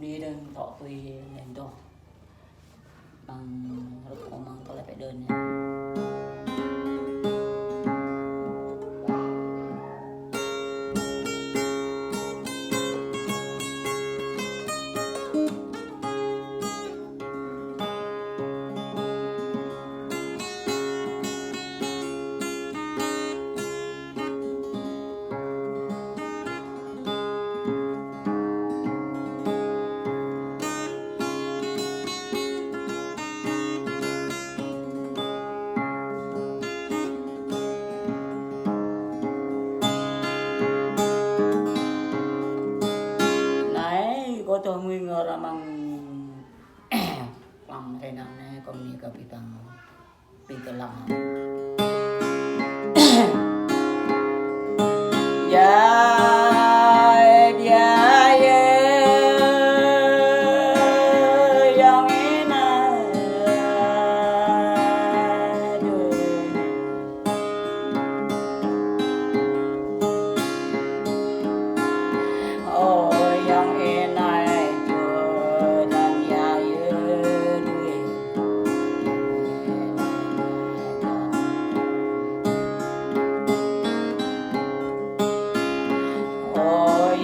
đi đơn thọ quy lên to bằng lúc mang tôi lại phải đơn này. Có tôi nguy ngờ là bằng bằng thế nào này còn như cả bị bằng bị cái lòng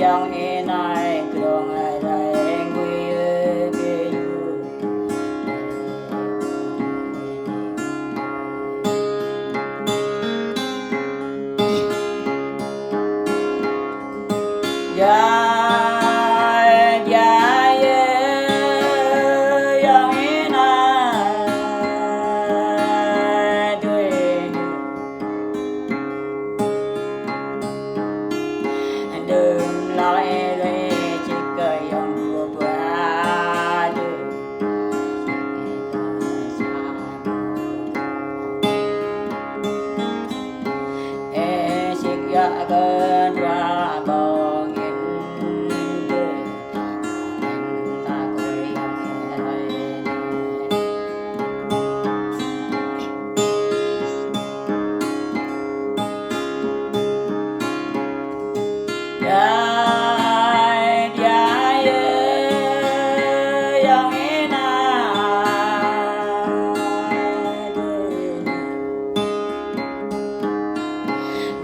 yang enai krong ai ngui be yu ya yang enai đừng nói lệ chỉ cười ông vừa qua đường e chỉ gạ gần qua bao nghìn đời ta cười nghe lời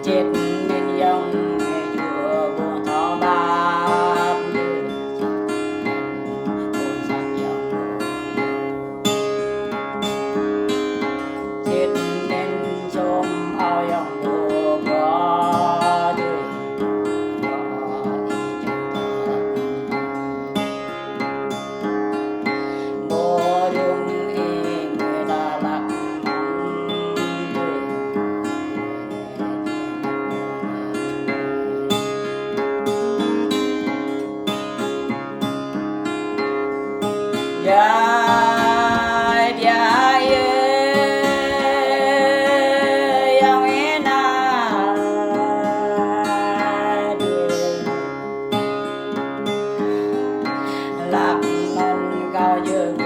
chết nên dòng chùa buồn thọ bát ôi sắc dòng chết nên xôm ao dòng buồn quá đời bố đường y người ta lạc yang enak lạc non cao dương